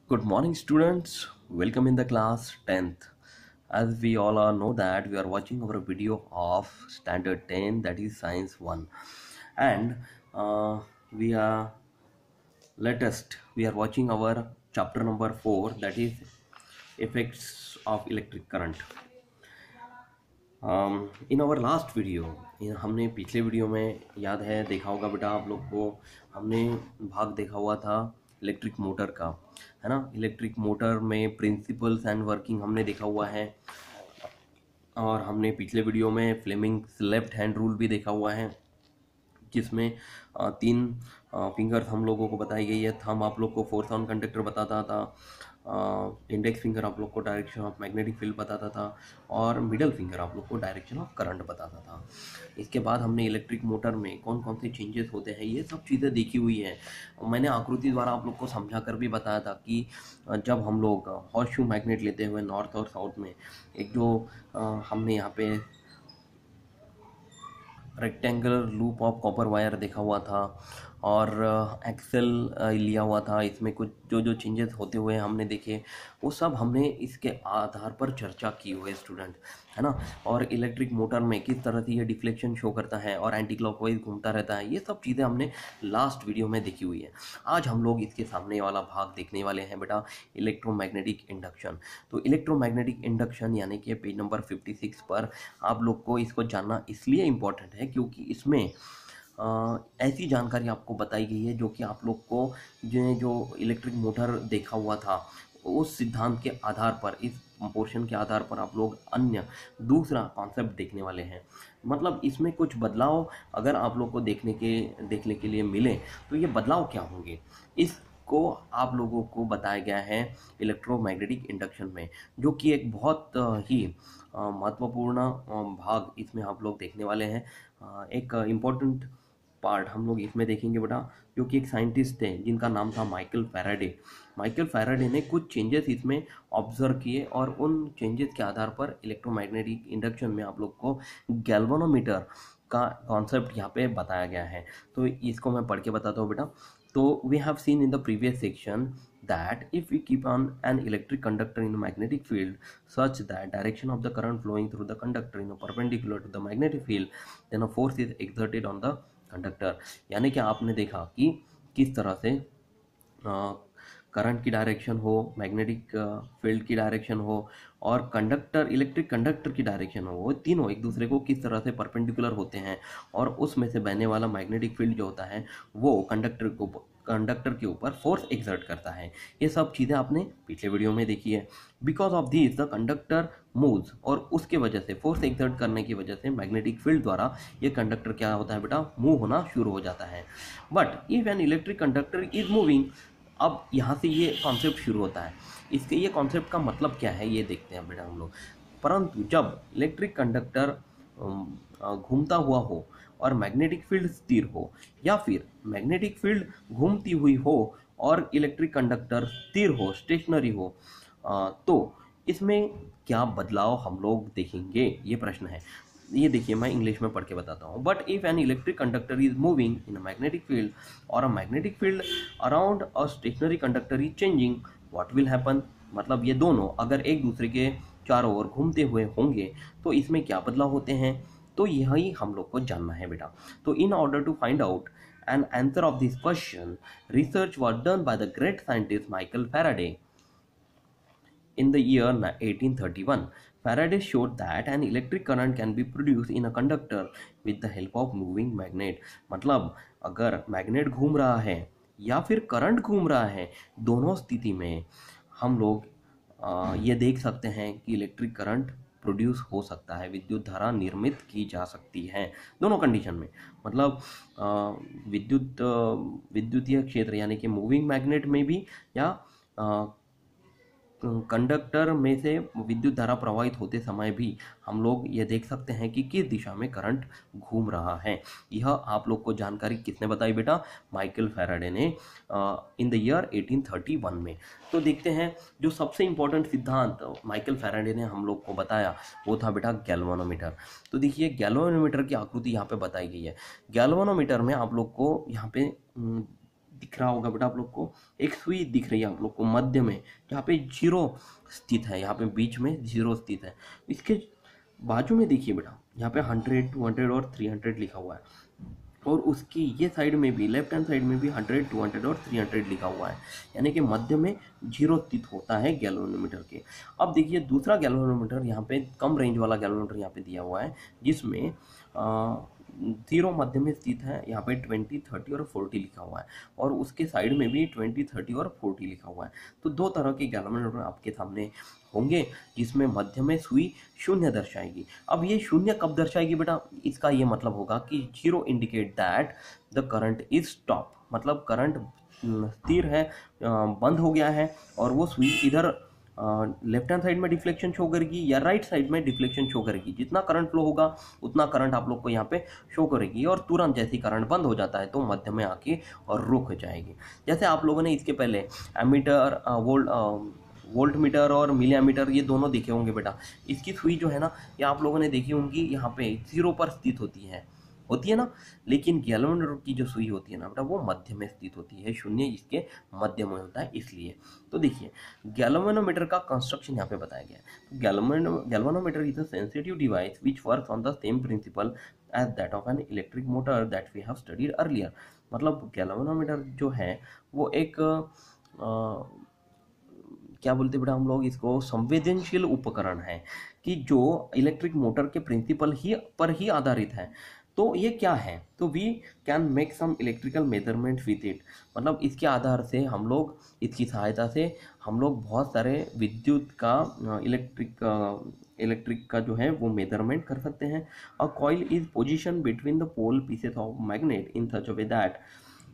Good morning, students. Welcome in the class 10th. As we all are know that we are watching our video of standard 10, that is science 1, and we are we are watching our chapter number 4, that is effects of electric current. In our last video हमने पिछले video में याद है देखा होगा बेटा आप लोग को, हमने भाग देखा हुआ था इलेक्ट्रिक मोटर का, है ना। इलेक्ट्रिक मोटर में प्रिंसिपल्स एंड वर्किंग हमने देखा हुआ है, और हमने पिछले वीडियो में फ्लेमिंग्स लेफ्ट हैंड रूल भी देखा हुआ है, जिसमें तीन फिंगर्स हम लोगों को बताई गई है। थंब आप लोग को फोर्स ऑन कंडक्टर बताता था, इंडेक्स फिंगर आप लोग को डायरेक्शन ऑफ मैग्नेटिक फील्ड बताता था, और मिडल फिंगर आप लोग को डायरेक्शन ऑफ करंट बताता था। इसके बाद हमने इलेक्ट्रिक मोटर में कौन कौन से चेंजेस होते हैं ये सब चीज़ें देखी हुई है। मैंने आकृति द्वारा आप लोग को समझा कर भी बताया था कि जब हम लोग हॉर्स शू मैग्नेट लेते हुए नॉर्थ और साउथ में, एक जो हमने यहाँ पे rectangular loop of copper wire देखा हुआ था, और एक्सेल लिया हुआ था। इसमें कुछ जो जो चेंजेस होते हुए हमने देखे, वो सब हमने इसके आधार पर चर्चा की हुई है स्टूडेंट, है ना। और इलेक्ट्रिक मोटर में किस तरह से ये डिफ्लेक्शन शो करता है और एंटी क्लॉकवाइज घूमता रहता है, ये सब चीज़ें हमने लास्ट वीडियो में देखी हुई है। आज हम लोग इसके सामने वाला भाग देखने वाले हैं बेटा, इलेक्ट्रोमैग्नेटिक इंडक्शन। तो इलेक्ट्रोमैग्नेटिक इंडक्शन यानी कि पेज नंबर 56 पर आप लोग को इसको जानना इसलिए इम्पोर्टेंट है क्योंकि इसमें ऐसी जानकारी आपको बताई गई है जो कि आप लोग को जो इलेक्ट्रिक मोटर देखा हुआ था उस सिद्धांत के आधार पर, इस पोर्शन के आधार पर आप लोग अन्य दूसरा कॉन्सेप्ट देखने वाले हैं। मतलब इसमें कुछ बदलाव अगर आप लोग को देखने के लिए मिले तो ये बदलाव क्या होंगे, इसको आप लोगों को बताया गया है इलेक्ट्रोमैग्नेटिक इंडक्शन में, जो कि एक बहुत ही महत्वपूर्ण भाग इसमें आप लोग देखने वाले हैं। एक इम्पोर्टेंट पार्ट हम लोग इसमें देखेंगे बेटा, जो कि एक साइंटिस्ट थे जिनका नाम था माइकल फैराडे। माइकल फैराडे ने कुछ चेंजेस इसमें ऑब्जर्व किए, और उन चेंजेस के आधार पर इलेक्ट्रोमैग्नेटिक इंडक्शन में आप लोग को गैल्वेनोमीटर का कॉन्सेप्ट यहाँ पे बताया गया है। तो इसको मैं पढ़ के बताता हूँ बेटा। तो we have seen in the previous section that if we keep on an electric conductor in a magnetic field such that direction of the current flowing through the conductor in a perpendicular to the magnetic field, then a force is exerted on the conductor। यानी कि आपने देखा कि किस तरह से current की direction हो, मैग्नेटिक फील्ड की डायरेक्शन हो, और कंडक्टर इलेक्ट्रिक कंडक्टर की डायरेक्शन हो, वो तीनों एक दूसरे को किस तरह से परपेंडिकुलर होते हैं, और उसमें से बहने वाला मैग्नेटिक फील्ड जो होता है वो कंडक्टर के ऊपर फोर्स एक्सर्ट करता है। ये सब चीज़ें आपने पिछले वीडियो में देखी है। Because of this the conductor moves, और उसके वजह से फोर्स एक्सर्ट करने की वजह से मैग्नेटिक फील्ड द्वारा ये कंडक्टर क्या होता है बेटा, मूव होना शुरू हो जाता है। But if an electric conductor is moving, अब यहाँ से ये कॉन्सेप्ट शुरू होता है। इसके ये कॉन्सेप्ट का मतलब क्या है ये देखते हैं बेटा हम लोग। परंतु जब इलेक्ट्रिक कंडक्टर घूमता हुआ हो और मैग्नेटिक फील्ड स्थिर हो, या फिर मैग्नेटिक फील्ड घूमती हुई हो और इलेक्ट्रिक कंडक्टर स्थिर हो, स्टेशनरी हो, तो इसमें क्या बदलाव हम लोग देखेंगे, ये प्रश्न है। ये देखिए मैं इंग्लिश में पढ़ के बताता हूँ। But if an electric conductor is moving in a magnetic field और a magnetic field around a stationary conductor is changing, what will happen. मतलब ये दोनों अगर एक दूसरे के चारों ओर घूमते हुए होंगे तो इसमें क्या बदलाव होते हैं, तो यही हम लोग को जानना है बेटा। तो in order to find out an answer of this question, research was done by the great scientist Michael Faraday in the year 1831. Faraday showed that an electric current can be produced in a conductor with the help of moving magnet। मतलब अगर magnet घूम रहा है या फिर current घूम रहा है, दोनों स्थिति में हम लोग ये देख सकते हैं कि इलेक्ट्रिक करंट प्रोड्यूस हो सकता है, विद्युत धारा निर्मित की जा सकती है दोनों कंडीशन में। मतलब विद्युतीय क्षेत्र यानी कि मूविंग मैग्नेट में भी, या कंडक्टर में से विद्युत धारा प्रवाहित होते समय भी हम लोग ये देख सकते हैं कि किस दिशा में करंट घूम रहा है। यह आप लोग को जानकारी किसने बताई बेटा, माइकल फैराडे ने इन द ईयर 1831 में। तो देखते हैं जो सबसे इंपॉर्टेंट सिद्धांत माइकल फैराडे ने हम लोग को बताया वो था बेटा गैल्वेनोमीटर। तो देखिए गैल्वेनोमीटर की आकृति यहाँ पे बताई गई है। गैल्वेनोमीटर में आप लोग को यहाँ पे दिख रहा होगा बेटा आप लोग को, एक सुई दिख रही है आप लोग को मध्य में, जहाँ पे जीरो स्थित है, यहाँ पे बीच में जीरो स्थित है। इसके बाजू में देखिए बेटा, यहाँ पे 100, 200 और 300 लिखा हुआ है, और उसकी ये साइड में भी, लेफ्ट हैंड साइड में भी 100, 200 और 300 लिखा हुआ है, यानी कि मध्य में जीरो स्थित होता है गैल्वेनोमीटर के। अब देखिए दूसरा गैल्वेनोमीटर, यहाँ पे कम रेंज वाला गैल्वेनोमीटर यहाँ पे दिया हुआ है, जिसमें जीरो मध्य में स्थित है, यहाँ पे 20, 30 और 40 लिखा हुआ है, और उसके साइड में भी 20, 30 और 40 लिखा हुआ है। तो दो तरह के गैल्वेनोमीटर आपके सामने होंगे, जिसमें मध्य में सुई शून्य दर्शाएगी। अब ये शून्य कब दर्शाएगी बेटा, इसका ये मतलब होगा कि zero indicate that the current is stop, मतलब करंट स्थिर है, बंद हो गया है, और वो सुई इधर लेफ्ट हैंड साइड में डिफ्लेक्शन शो करेगी या राइट साइड में डिफ्लेक्शन शो करेगी। जितना करंट फ्लो होगा उतना करंट आप लोग को यहाँ पे शो करेगी, और तुरंत जैसे करंट बंद हो जाता है तो मध्य में आके और रुक जाएगी। जैसे आप लोगों ने इसके पहले एमीटर, वोल्ट मीटर और मिली एमीटर ये दोनों देखे होंगे बेटा। इसकी सुई जो है ना, ये आप लोगों ने देखी होंगी, यहाँ पे जीरो पर स्थित होती है ना, लेकिन गैल्वेनोमीटर की जो सुई होती है ना बेटा, वो मध्य में स्थित होती है, शून्य इसके मध्य में होता है इसलिए। तो देखिए गैल्वेनोमीटर का कंस्ट्रक्शन यहाँ पे बताया गया है। Galvanometer is a sensitive device which works on the same principle as that of an electric motor that we have studied earlier. मतलब गैल्वेनोमीटर जो है वो एक क्या बोलते बेटा हम लोग इसको, संवेदनशील उपकरण है, कि जो इलेक्ट्रिक मोटर के प्रिंसिपल पर ही आधारित है। तो ये क्या है, तो we can make some electrical measurement with it, मतलब इसके आधार से हम लोग, इसकी सहायता से हम लोग बहुत सारे विद्युत का, इलेक्ट्रिक का जो है वो मेजरमेंट कर सकते हैं। A coil is position between the pole pieces of magnet in such a way that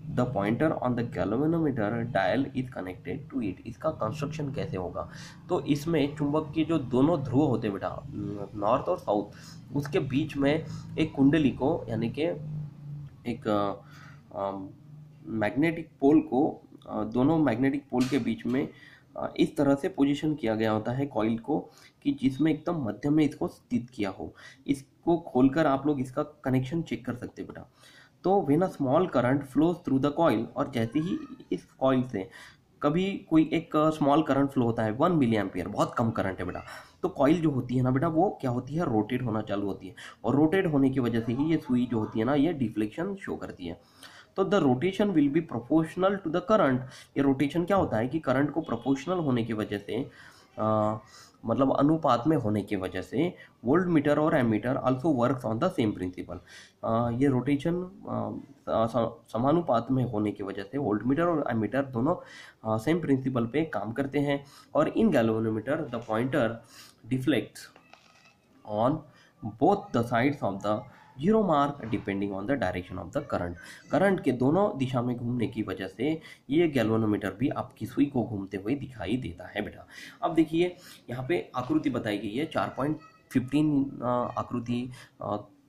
the pointer on the galvanometer dial is connected to it. इसका कंस्ट्रक्शन कैसे होगा, तो इसमें चुंबक के जो दोनों ध्रुव होते हैं बेटा, नॉर्थ और साउथ, उसके बीच में एक कुंडली को, यानी कि एक मैग्नेटिक पोल को, दोनों मैग्नेटिक पोल के बीच में इस तरह से पोजीशन किया गया होता है कॉइल को, कि जिसमें एकदम मध्य में इसको स्थित किया हो। इसको खोलकर आप लोग इसका कनेक्शन चेक कर सकते हैं बेटा। तो when a small current flows through the coil, और जैसे ही इस कॉइल से कभी कोई एक स्मॉल करंट फ्लो होता है 1 मिली एम्पियर, बहुत कम करंट है बेटा, तो कॉइल जो होती है ना बेटा, वो क्या होती है, रोटेट होना चालू होती है, और रोटेट होने की वजह से ही ये सुई जो होती है ना, ये डिफ्लेक्शन शो करती है। तो the rotation will be proportional to the current. ये रोटेशन क्या होता है कि करंट को प्रोपोर्शनल होने की वजह से, मतलब अनुपात में होने की वजह से, वोल्ट मीटर और ammeter also works on the same principle. ये रोटेशन समानुपात में होने की वजह से वोल्ट मीटर और एमीटर दोनों सेम प्रिंसिपल पे काम करते हैं। और in galvanometer the pointer deflects on both the sides of the zero mark depending on the direction of the current. Current के दोनों दिशा में घूमने की वजह से ये गैल्वेनोमीटर भी आपकी सुई को घूमते हुए दिखाई देता है बेटा। अब देखिए यहाँ पे आकृति बताई गई है 4.15 आकृति,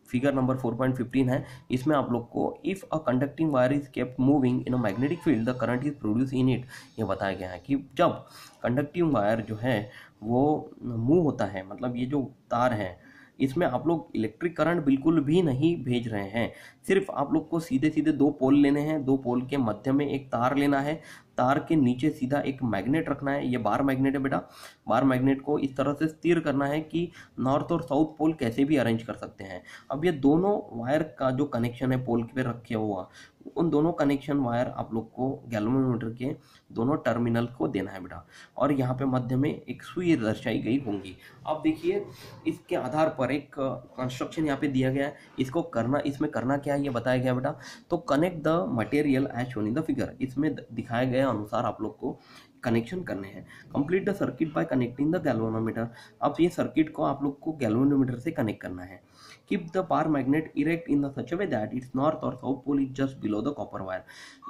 फिगर नंबर 4.15 है। इसमें आप लोग को if a conducting wire is kept moving in a magnetic field the current is produce in it. ये बताया गया है कि जब कंडक्टिंग वायर जो है वो मूव होता है, मतलब ये जो तार है, इसमें आप लोग इलेक्ट्रिक करंट बिल्कुल भी नहीं भेज रहे हैं, सिर्फ आप लोग को सीधे सीधे दो पोल लेने हैं, दो पोल के मध्य में एक तार लेना है, तार के नीचे सीधा एक मैग्नेट रखना है। ये बार मैग्नेट है बेटा, बार मैग्नेट को इस तरह से स्थिर करना है कि नॉर्थ और साउथ पोल कैसे भी अरेंज कर सकते हैं। अब ये दोनों वायर का जो कनेक्शन है पोल पे रखे हुआ, उन दोनों कनेक्शन वायर आप लोग को गैल्वेनोमीटर के दोनों टर्मिनल को देना है बेटा, और यहाँ पे मध्य में एक सुई दर्शाई गई होंगी। अब देखिए इसके आधार पर एक कंस्ट्रक्शन यहाँ पे दिया गया है, इसको करना, इसमें करना क्या है ये बताया गया बेटा। तो connect the material as shown in the figure, इसमें दिखाए गए अनुसार आप लोग को कनेक्शन करने हैं। Complete the circuit by connecting the galvanometer. अब ये सर्किट को आप लोग को गैल्वेनोमीटर से कनेक्ट करना है। Keep the bar magnet erect in the such way that its north और south pole is just below the copper wire.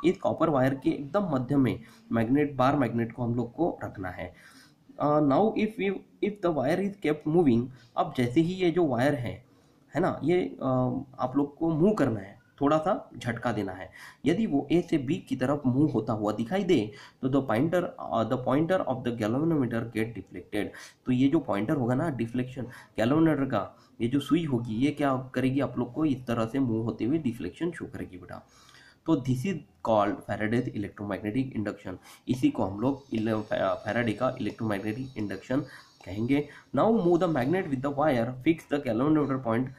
इस कॉपर वायर के एकदम मध्य में मैग्नेट, बार मैग्नेट को हम लोग को रखना है। Now if the wire is kept moving, अब जैसे ही ये जो वायर है ना, ये आप लोग को मूव करना है, थोड़ा सा झटका देना है। यदि वो ए से बी की तरफ मूव होता हुआ दिखाई दे तो the pointer of the galvanometer get deflected. तो ये जो पॉइंटर होगा ना, डिफ्लेक्शन गैल्वेनोमीटर का, ये जो सुई होगी ये क्या करेगी, आप लोग को इस तरह से मूव होते हुए डिफ्लेक्शन शो करेगी बेटा। तो this is called Faraday's electromagnetic induction. इसी को हम लोग फैराडे का इलेक्ट्रोमैग्नेटिक इंडक्शन कहेंगे। Now move the magnet with the wire, fix the galvanometer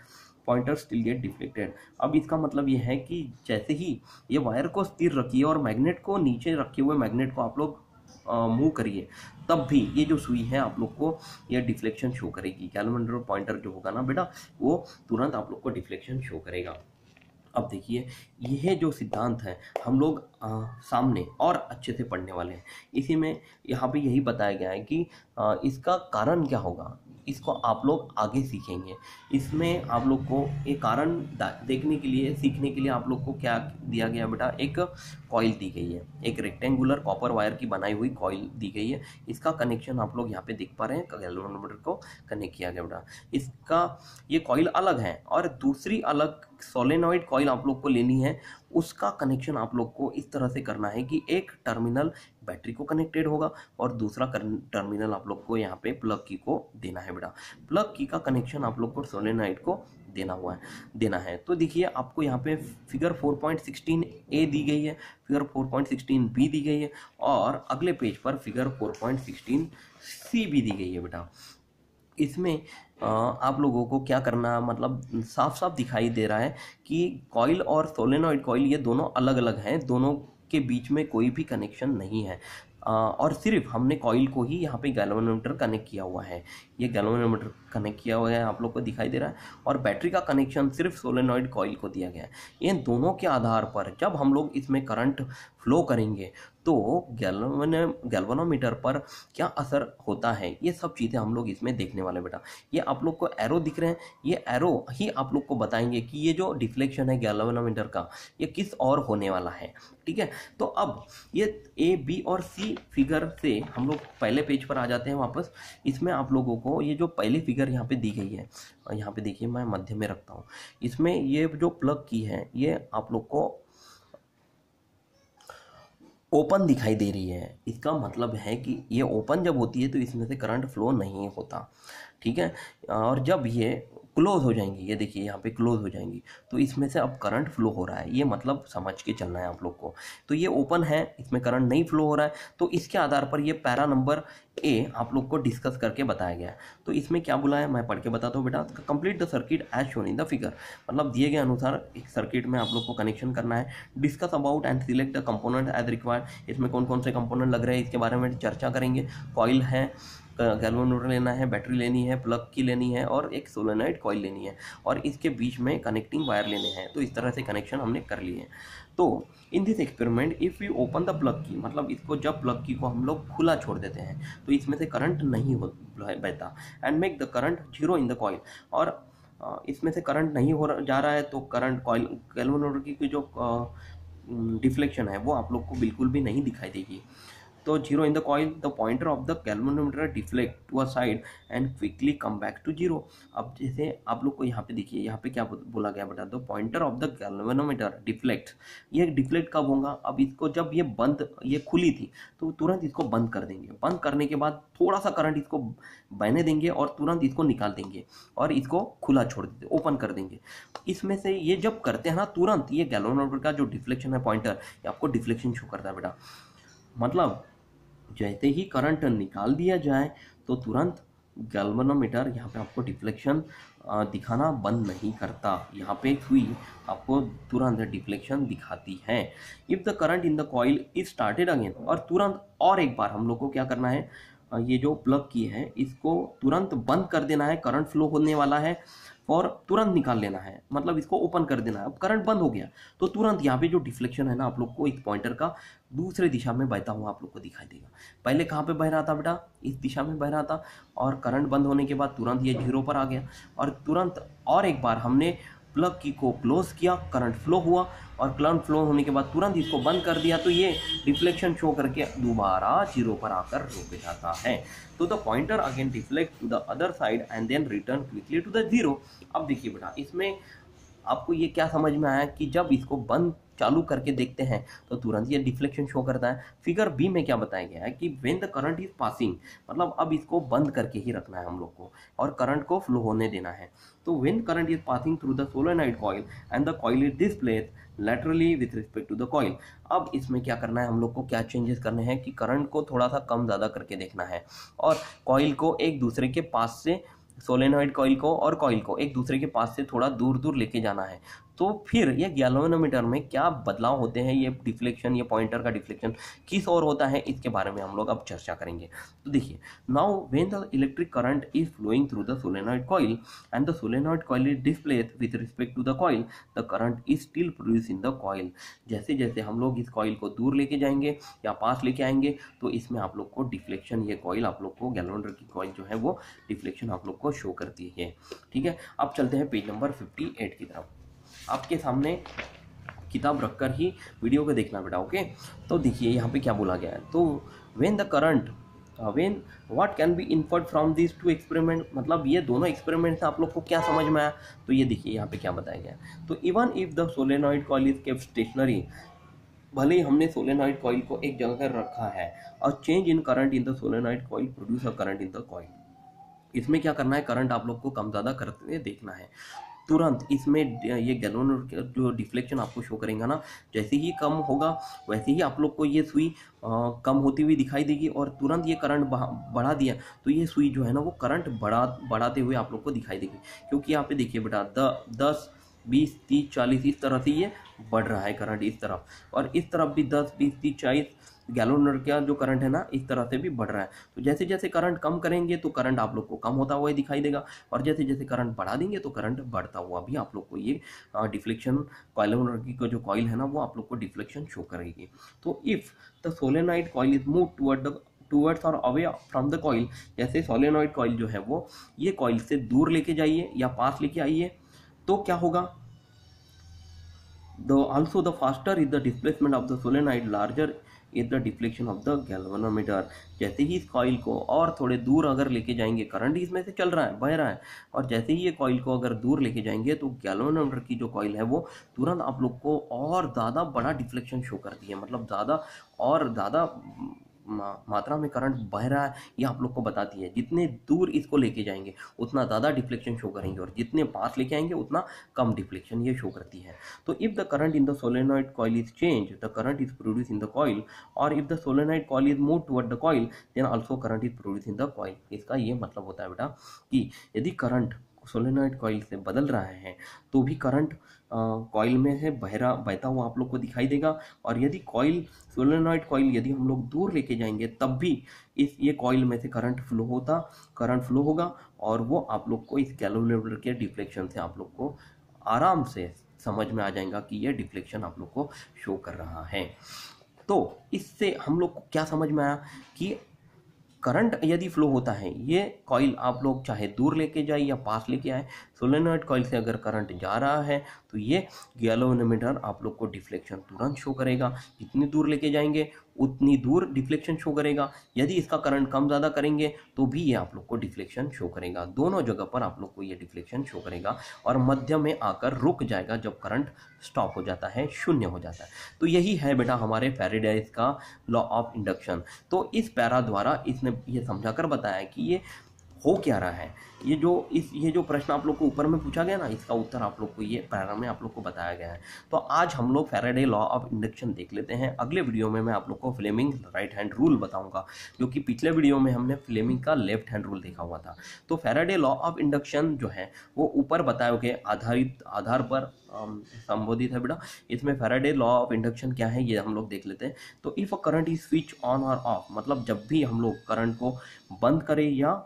pointer still get deflected. अब इसका मतलब ये है कि जैसे ही ये वायर को स्थिर रखिए और मैग्नेट को नीचे रखे हुए मैग्नेट को आप लोग मूव करिए, तब भी ये जो सुई है आप लोग को ये डिफ्लेक्शन शो करेगी। गैल्वेनोमीटर पॉइंटर जो होगा ना बेटा, वो तुरंत आप लोग को डिफ्लेक्शन शो करेगा। अब देखिए, यह जो सिद्धांत है हम लोग सामने और अच्छे से पढ़ने वाले हैं। इसी में यहाँ पे यही बताया गया है कि इसका कारण क्या होगा, इसको आप लोग आगे सीखेंगे। इसमें आप लोग को एक कारण देखने के लिए, सीखने के लिए आप लोग को क्या दिया गया बेटा, एक कॉइल दी गई है, एक रेक्टेंगुलर कॉपर वायर की बनाई हुई कॉइल दी गई है। इसका कनेक्शन आप लोग यहाँ पे देख पा रहे हैं, गैल्वेनोमीटर को कनेक्ट किया गया बेटा। इसका ये कॉइल अलग है और दूसरी अलग सोलेनॉइड कॉइल आप लोग को लेनी है। उसका कनेक्शन आप लोग को इस तरह से करना है कि एक टर्मिनल बैटरी को कनेक्टेड होगा और दूसरा टर्मिनल आप लोग को यहाँ पे प्लग की को देना है बेटा। प्लग की का कनेक्शन आप लोग को सोलेनॉइड को देना है। तो देखिए, आपको यहाँ पे फिगर 4.16a दी गई है, फिगर 4.16b दी गई है और अगले पेज पर फिगर 4.16c भी दी गई है बेटा। इसमें आप लोगों को क्या करना, मतलब साफ साफ दिखाई दे रहा है कि कॉइल और सोलेनॉइड कॉइल ये दोनों अलग अलग हैं, दोनों के बीच में कोई भी कनेक्शन नहीं है। और सिर्फ हमने कॉइल को ही यहाँ पे गैल्वेनोमीटर कनेक्ट किया हुआ है। ये गैल्वेनोमीटर कनेक्ट किया हुआ है, आप लोग को दिखाई दे रहा है, और बैटरी का कनेक्शन सिर्फ सोलेनॉइड कॉइल को दिया गया है। इन दोनों के आधार पर जब हम लोग इसमें करंट फ्लो करेंगे तो गैल्वेनोमीटर पर क्या असर होता है, ये सब चीज़ें हम लोग इसमें देखने वाले बेटा। ये आप लोग को एरो दिख रहे हैं, ये एरो ही आप लोग को बताएंगे कि ये जो डिफ्लेक्शन है गैल्वेनोमीटर का, ये किस और होने वाला है। ठीक है, तो अब ये ए, बी और सी फिगर से हम लोग पहले पेज पर आ जाते हैं वापस। इसमें आप लोगों को ये जो पहली फिगर यहाँ पे दी गई है, यहाँ पे देखिए मैं मध्य में रखता हूँ, इसमें ये जो प्लग की है ये आप लोग को ओपन दिखाई दे रही है। इसका मतलब है कि ये ओपन जब होती है तो इसमें से करंट फ्लो नहीं होता। ठीक है, और जब ये क्लोज हो जाएंगी, ये देखिए यहाँ पे क्लोज हो जाएंगी, तो इसमें से अब करंट फ्लो हो रहा है। ये मतलब समझ के चलना है आप लोग को। तो ये ओपन है, इसमें करंट नहीं फ्लो हो रहा है, तो इसके आधार पर ये पैरा नंबर ए आप लोग को डिस्कस करके बताया गया है। तो इसमें क्या बोला है मैं पढ़ के बताता हूँ बेटा। Complete the circuit as shown in the figure, मतलब दिए गए अनुसार एक सर्किट में आप लोग को कनेक्शन करना है। Discuss about and select the component as required, इसमें कौन कौन से कंपोनेंट लग रहे हैं इसके बारे में चर्चा करेंगे। कॉइल है, गैल्वेनोमीटर लेना है, बैटरी लेनी है, प्लग की लेनी है और एक सोलेनॉइड कॉइल लेनी है, और इसके बीच में कनेक्टिंग वायर लेने हैं। तो इस तरह से कनेक्शन हमने कर लिए हैं। तो in this experiment if you open the plug की, मतलब इसको जब प्लग की को हम लोग खुला छोड़ देते हैं तो इसमें से करंट नहीं बहता, and make the current zero in the coil, और इसमें से करंट नहीं जा रहा है तो करंट कॉइल गैल्वेनोमीटर की जो डिफ्लेक्शन है वो आप लोग को बिल्कुल भी नहीं दिखाई देगी। तो zero in the coil, the pointer of the galvanometer deflect to a side and quickly come back to zero. अब जैसे आप लोग को यहाँ पे देखिए, यहाँ पे क्या बोला गया बेटा, the pointer of the galvanometer deflect. ये डिफ्लेक्ट कब होगा, अब इसको जब ये खुली थी तो तुरंत इसको बंद कर देंगे। बंद करने के बाद थोड़ा सा करंट इसको बहने देंगे और तुरंत इसको निकाल देंगे और इसको खुला छोड़ देंगे, ओपन कर देंगे। इसमें से ये जब करते हैं ना, तुरंत ये गैल्वेनोमीटर का जो डिफ्लेक्शन है पॉइंटर, ये आपको डिफ्लेक्शन शो करता है बेटा। मतलब जैसे ही करंट निकाल दिया जाए तो तुरंत गैल्वेनोमीटर यहाँ पे आपको डिफ्लेक्शन दिखाना बंद नहीं करता। यहाँ पे सुई आपको तुरंत डिफ्लेक्शन दिखाती है। If the current in the coil is started again, और तुरंत और एक बार हम लोग को क्या करना है, ये जो प्लग की है इसको तुरंत बंद कर देना है। करंट फ्लो होने वाला है और तुरंत निकाल लेना है, मतलब इसको ओपन कर देना है। अब करंट बंद हो गया तो तुरंत यहाँ पे जो डिफ्लेक्शन है ना आप लोग को इस पॉइंटर का दूसरे दिशा में बहता हुआ आप लोग को दिखाई देगा। पहले कहाँ पे बह रहा था बेटा, इस दिशा में बह रहा था, और करंट बंद होने के बाद तुरंत ये जीरो पर आ गया, और तुरंत और एक बार हमने प्लग की को क्लोज किया, करंट फ्लो हुआ, और करंट फ्लो होने के बाद तुरंत इसको बंद कर दिया तो ये डिफ्लेक्शन शो करके दोबारा जीरो पर आकर रुक जाता है। तो the pointer again deflect to the other side and then return quickly to the zero. अब देखिए बेटा, इसमें आपको ये क्या समझ में आया कि जब इसको बंद चालू करके देखते हैं तो तुरंत ये डिफ्लेक्शन शो करता है। फिगर बी में क्या बताया गया है कि when the current is passing, मतलब अब इसको बंद करके ही रखना है हम लोग को और करंट को फ्लो होने देना है। तो when current is passing through the solenoid coil and the coil is displaced laterally with respect to the coil. अब इसमें क्या करना है हम लोग को, क्या चेंजेस करने हैं कि करंट को थोड़ा सा कम ज़्यादा करके देखना है और कॉइल को एक दूसरे के पास से, सोलेनॉइड कॉइल को और कॉइल को एक दूसरे के पास से थोड़ा दूर दूर लेके जाना है। तो फिर ये गैल्वेनोमीटर में क्या बदलाव होते हैं, ये डिफ्लेक्शन, ये पॉइंटर का डिफ्लेक्शन किस ओर होता है, इसके बारे में हम लोग अब चर्चा करेंगे। तो देखिए, now when the electric current is flowing through the solenoid coil and the solenoid coil is displaced with respect to the coil, the current is still produce in the coil. जैसे जैसे हम लोग इस कॉइल को दूर लेके जाएंगे या पास लेके आएंगे तो इसमें आप लोग को डिफ्लेक्शन, ये कॉइल आप लोग को, गैल्वेनोमीटर की कॉइल जो है वो डिफ्लेक्शन आप लोग को शो करती है। ठीक है, अब चलते हैं पेज नंबर 58 की तरफ। आपके सामने किताब रखकर ही वीडियो को देखना बेटा, ओके। तो देखिए यहाँ पे क्या बोला गया है। तो when the current when what can be inferred from this two experiment, मतलब ये दोनों एक्सपेरिमेंट से आप लोग को क्या समझ में आया। तो ये देखिए यहाँ पे क्या बताया गया है। तो even if the solenoid coil is kept stationary, भले ही हमने सोलेनॉइड कॉइल को एक जगह रखा है और change in current in the solenoid coil produce a current in the coil, इसमें क्या करना है, करंट आप लोग को कम ज़्यादा करते हुए देखना है। तुरंत इसमें ये गैल्वेनोमीटर जो डिफ्लेक्शन आपको शो करेगा ना, जैसे ही कम होगा वैसे ही आप लोग को ये सुई कम होती हुई दिखाई देगी और तुरंत ये करंट बढ़ा दिया तो ये सुई जो है ना वो करंट बढ़ाते हुए आप लोग को दिखाई देगी। क्योंकि यहाँ पे देखिए बेटा 10, 20, 30, 40 इस तरह से ये बढ़ रहा है करंट इस तरफ, और इस तरफ भी 10, 20, 30, 40 गैल्वेनोमीटर का जो करंट है ना इस तरह से भी बढ़ रहा है। तो जैसे जैसे करंट कम करेंगे तो करंट आप लोग को कम होता हुआ दिखाई देगा और जैसे जैसे करंट बढ़ा देंगे तो करंट बढ़ता हुआ भी आप लोग को ये डिफ्लेक्शन, गैल्वेनोमीटर की जो कॉइल है ना वो आप लोग को डिफ्लेक्शन शो करेगी। तो if the solenoid coil is move towards और अवे फ्रॉम द कॉइल, जैसे सोलेनॉइड कॉइल जो है वो ये कॉइल से दूर लेके जाइए या पास लेके आइए तो क्या होगा, also the faster is the displacement of the solenoid, larger is the deflection of the galvanometer। जैसे ही इस कॉइल को और थोड़े दूर अगर लेके जाएंगे, करंट इसमें से चल रहा है, बह रहा है, और जैसे ही ये कॉइल को अगर दूर लेके जाएंगे तो गैल्वेनोमीटर की जो कॉइल है वो तुरंत आप लोग को और ज़्यादा बड़ा डिफ्लेक्शन शो करती है, मतलब ज़्यादा और ज़्यादा मात्रा में करंट बह रहा है ये आप लोग को बताती है। जितने दूर इसको लेके जाएंगे उतना ज़्यादा डिफ्लेक्शन शो करेंगे और जितने पास लेके आएंगे उतना कम डिफ्लेक्शन ये शो करती है। तो if the current in the solenoid coil is change, the current is produce in the coil, और if the solenoid coil is move toward the coil then also current is produce in the coil. इसका ये मतलब होता है बेटा कि यदि current solenoid coil से बदल रहा है तो भी करंट कॉइल में से बहता हुआ आप लोग को दिखाई देगा, और यदि कॉइल, सोलेनॉइड कॉइल यदि हम लोग दूर लेके जाएंगे तब भी ये कॉइल में से करंट फ्लो होगा और वो आप लोग को इस गैल्वेनोमीटर के डिफ्लेक्शन से आप लोग को आराम से समझ में आ जाएगा कि ये डिफ्लेक्शन आप लोग को शो कर रहा है। तो इससे हम लोग को क्या समझ में आया कि करंट यदि फ्लो होता है, ये कॉइल आप लोग चाहे दूर लेके जाए या पास लेके आए, सोलेनॉइड कॉइल से अगर करंट जा रहा है तो ये गैल्वेनोमीटर आप लोग को डिफ्लेक्शन तुरंत शो करेगा। जितनी दूर लेके जाएंगे उतनी दूर डिफ्लेक्शन शो करेगा, यदि इसका करंट कम ज़्यादा करेंगे तो भी ये आप लोग को डिफ्लेक्शन शो करेगा। दोनों जगह पर आप लोग को ये डिफ्लेक्शन शो करेगा और मध्य में आकर रुक जाएगा जब करंट स्टॉप हो जाता है, शून्य हो जाता है। तो यही है बेटा हमारे फैराडेज का लॉ ऑफ इंडक्शन। तो इस पैरा द्वारा इसने ये समझाकर बताया कि ये हो क्या रहा है। ये जो प्रश्न आप लोग को ऊपर में पूछा गया ना, इसका उत्तर आप लोग को ये पैरा में आप लोग को बताया गया है। तो आज हम लोग फैराडे लॉ ऑफ इंडक्शन देख लेते हैं। अगले वीडियो में मैं आप लोग को फ्लेमिंग राइट हैंड रूल बताऊंगा, जो कि पिछले वीडियो में हमने फ्लेमिंग का लेफ्ट हैंड रूल देखा हुआ था। तो फैराडे लॉ ऑफ इंडक्शन जो है वो ऊपर बताए गए आधार पर संबोधित है बेटा। इसमें फैराडे लॉ ऑफ इंडक्शन क्या है ये हम लोग देख लेते हैं। तो if a current is switch on और ऑफ, मतलब जब भी हम लोग करंट को बंद करें या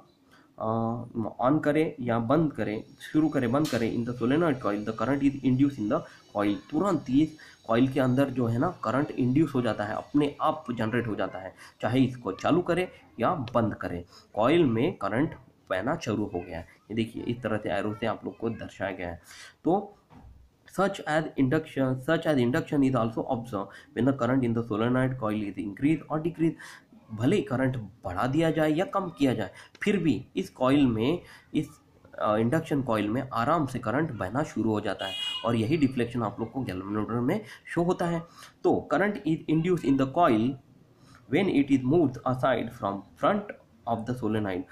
ऑन करें या बंद करें, शुरू करें बंद करें इन the solenoid coil, the current is induce in the coil. तुरंत ही कॉइल के अंदर जो है ना करंट इंड्यूस हो जाता है, अपने आप जनरेट हो जाता है, चाहे इसको चालू करें या बंद करें, कॉइल में करंट बहना शुरू हो गया है। ये देखिए इस तरह से एरो से आप लोग को दर्शाया गया है। तो such as induction is also observed when the current in the solenoid coil is increased or decreased। भले ही करंट बढ़ा दिया जाए या कम किया जाए फिर भी इस कॉइल में, इस इंडक्शन कॉइल में आराम से करंट बहना शुरू हो जाता है और यही डिफ्लेक्शन आप लोग को गैल्वेनोमीटर में शो होता है। तो current is induce in the coil when it is moved aside from front of the solenoid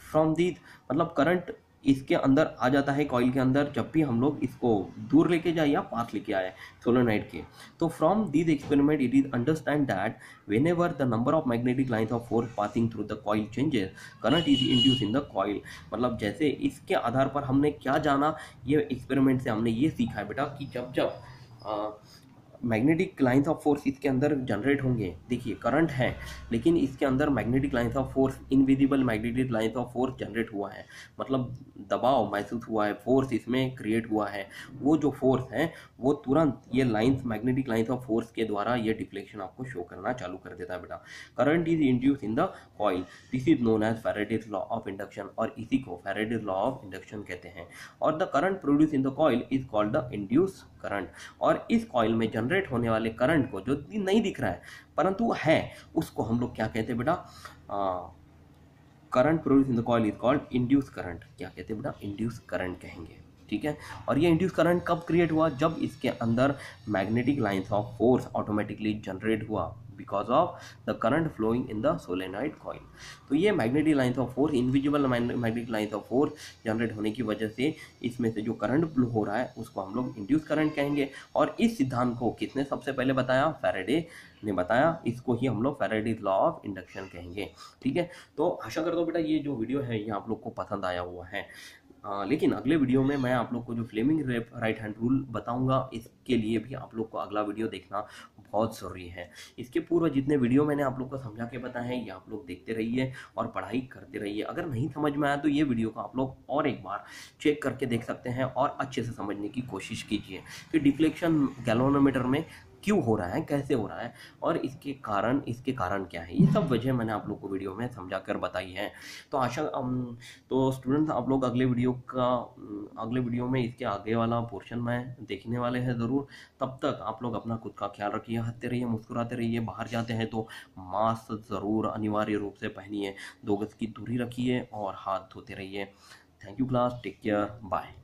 from this, मतलब करंट इसके अंदर आ जाता है कॉइल के अंदर जब भी हम लोग इसको दूर लेके जाए या पास लेके आए सोलेनॉइड के। तो from this experiment it is understand that whenever the number of magnetic lines of force passing through the coil changes, current is induced in the coil। मतलब जैसे इसके आधार पर हमने क्या जाना, ये एक्सपेरिमेंट से हमने ये सीखा है बेटा कि जब जब मैग्नेटिक लाइंस ऑफ फोर्स इसके अंदर जनरेट होंगे, देखिए करंट है लेकिन इसके अंदर magnetic lines of force, invisible magnetic lines of force generate हुआ है, मतलब दबाव महसूस हुआ है, फोर्स इसमें क्रिएट हुआ है। वो जो फोर्स है वो तुरंत ये lines, magnetic lines of force के द्वारा ये डिफ्लेक्शन आपको शो करना चालू कर देता है बेटा। Current is induce in the coil, this is known as Faraday's law of induction, और इसी को फैराडेज लॉ ऑफ इंडक्शन कहते हैं। और the current produce in the coil is called the induce current. और इस कॉइल में जनरेट होने वाले करंट को, जो नहीं दिख रहा है परंतु है, उसको हम लोग क्या कहते हैं बेटा, current produce in the coil is called induce current. क्या कहते हैं बेटा, इंड्यूस करंट कहेंगे, ठीक है। और ये इंड्यूस करंट कब क्रिएट हुआ, जब इसके अंदर magnetic lines of force automatically generate हुआ because of the current flowing in the solenoid coil. तो ये magnetic lines of force, invisible magnetic lines of force generate होने की वजह से इसमें से जो करंट फ्लो हो रहा है उसको हम लोग इंड्यूस करंट कहेंगे। और इस सिद्धांत को किसने सबसे पहले बताया, फैराडे ने बताया। इसको ही हम लोग फैराडेज लॉ ऑफ इंडक्शन कहेंगे, ठीक है। तो आशा करता हूँ बेटा ये जो वीडियो है ये आप लोग को पसंद आया हुआ है। लेकिन अगले वीडियो में मैं आप लोग को जो फ्लेमिंग राइट हैंड रूल बताऊंगा, इसके लिए भी आप लोग को अगला वीडियो देखना बहुत ज़रूरी है। इसके पूर्व जितने वीडियो मैंने आप लोग को समझा के बताए हैं ये आप लोग देखते रहिए और पढ़ाई करते रहिए। अगर नहीं समझ में आया तो ये वीडियो को आप लोग और एक बार चेक करके देख सकते हैं और अच्छे से समझने की कोशिश कीजिए कि डिफ्लेक्शन गैल्वेनोमीटर में क्यों हो रहा है, कैसे हो रहा है और इसके कारण क्या है। ये सब वजह मैंने आप लोग को वीडियो में समझा कर बताई है। तो तो स्टूडेंट्स आप लोग अगले वीडियो में इसके आगे वाला पोर्शन में देखने वाले हैं ज़रूर। तब तक आप लोग अपना खुद का ख्याल रखिए, हंसते रहिए, मुस्कुराते रहिए। बाहर जाते हैं तो मास्क ज़रूर अनिवार्य रूप से पहनिए, 2 गज की दूरी रखिए और हाथ धोते रहिए। Thank you class, take care, bye.